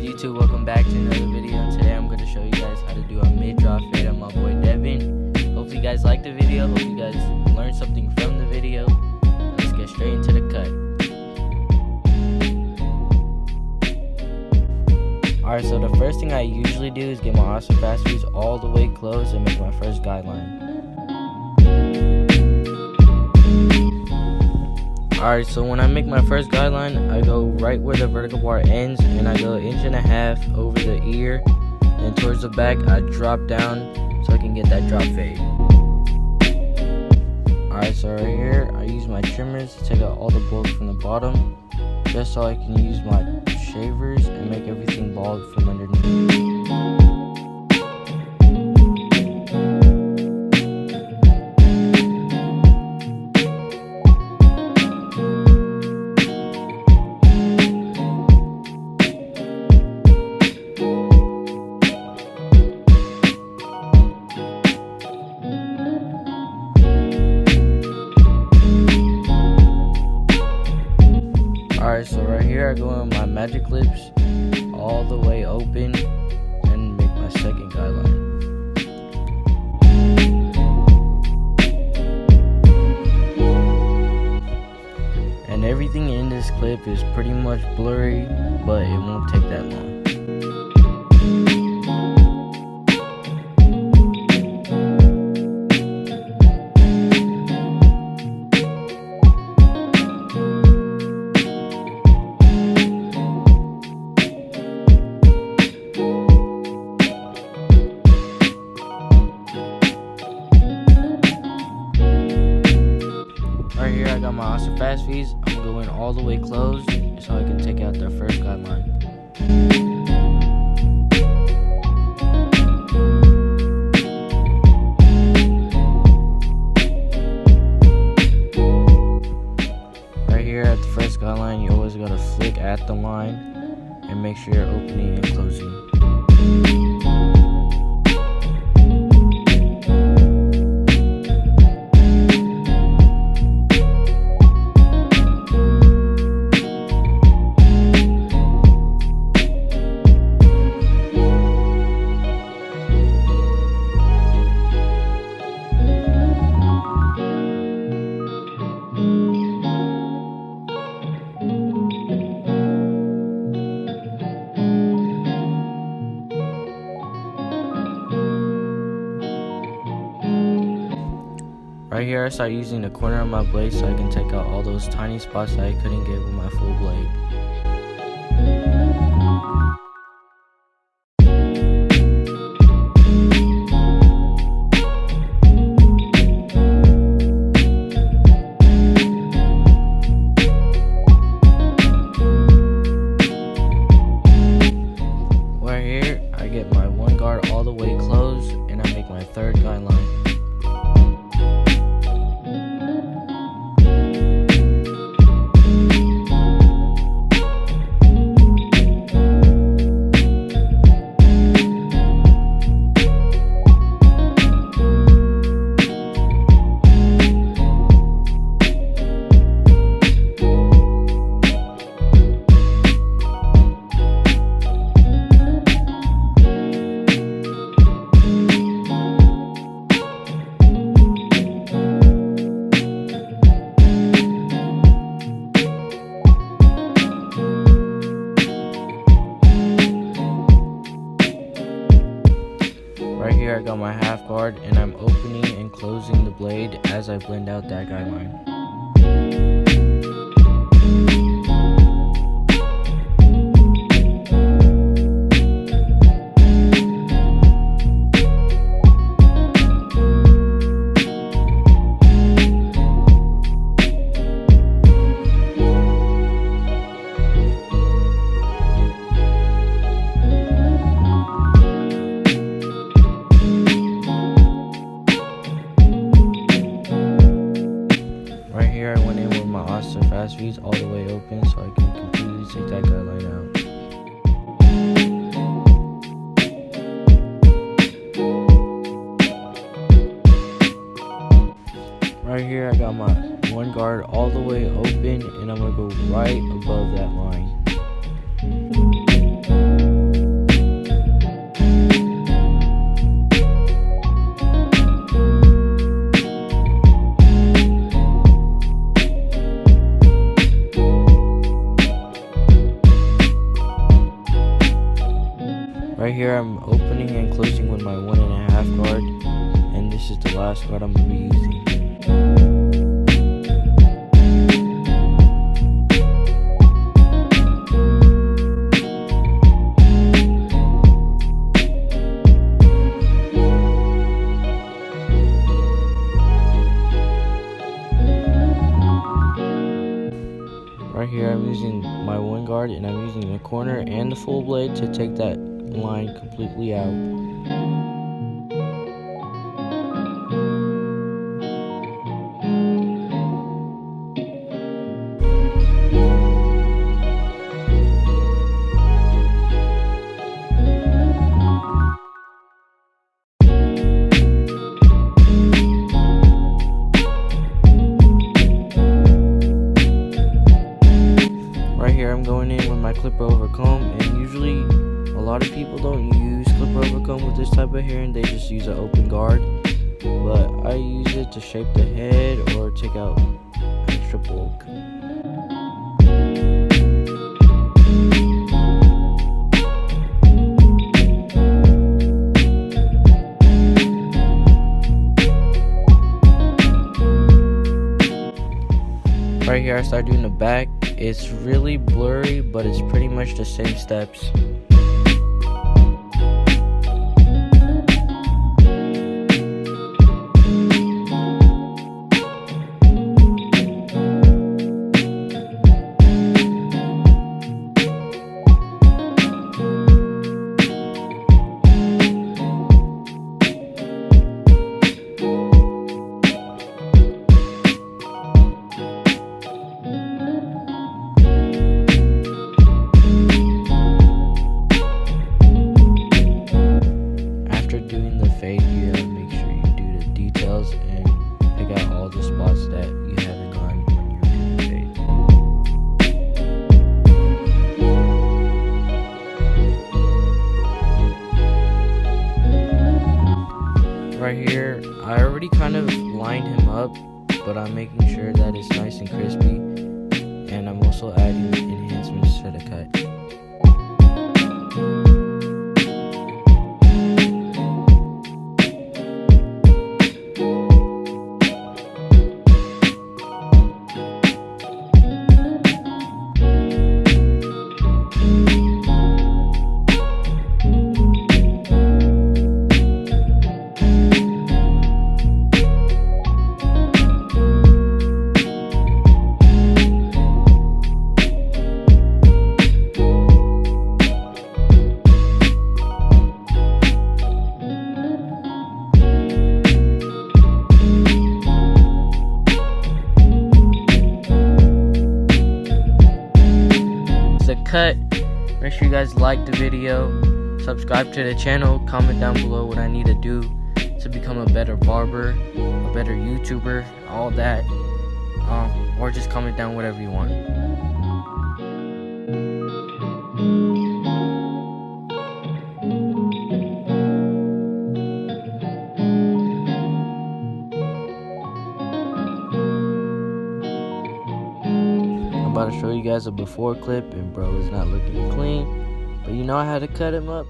YouTube? Welcome back to another video, and today I'm going to show you guys how to do a mid-drop fade on my boy Devin. Hopefully you guys liked the video, hope you guys learned something from the video. Let's get straight into the cut. Alright, so the first thing I usually do is get my awesome fast fees all the way closed and make my first guideline. Alright, so when I make my first guideline, I go right where the vertical bar ends and I go 1.5 inches over the ear. Then towards the back, I drop down so I can get that drop fade. Alright, so right here, I use my trimmers to take out all the bulk from the bottom, just so I can use my shavers and make everything bald from underneath. Alright, so right here I go in my magic clips all the way open and make my second guideline. And everything in this clip is pretty much blurry, but it won't take that long. Right here I got my awesome fast fees. I'm going all the way closed so I can take out the first guideline. Right here at the first guideline, you always gotta flick at the line and make sure you're opening and closing. Right here I start using the corner of my blade so I can take out all those tiny spots that I couldn't get with my full blade. Right here I get my one guard all the way closed and I make my third guideline. Right here I got my half guard and I'm opening and closing the blade as I blend out that guideline. Right here I'm opening and closing with my 1.5 guard, and this is the last guard I'm going to be using. Right here I'm using my 1 guard, and I'm using the corner and the full blade to take that line completely out. Right here I'm going in with my clipper over comb, and usually a lot of people don't use clipper over comb with this type of hair, and they just use an open guard, but I use it to shape the head or take out extra bulk. Right here I start doing the back. It's really blurry, but it's pretty much the same steps. Doing the fade, you gotta make sure you do the details and pick out all the spots that you haven't gone when you're doing the fade. Right here, I already kind of lined him up, but I'm making sure that it's nice and crispy, and I'm also adding enhancements to the cut. Cut. Make sure you guys like the video, subscribe to the channel, comment down below what I need to do to become a better barber, a better YouTuber, all that, or just comment down whatever you want. I'm about to show you guys a before clip, and bro is not looking clean, but you know I had to cut him up.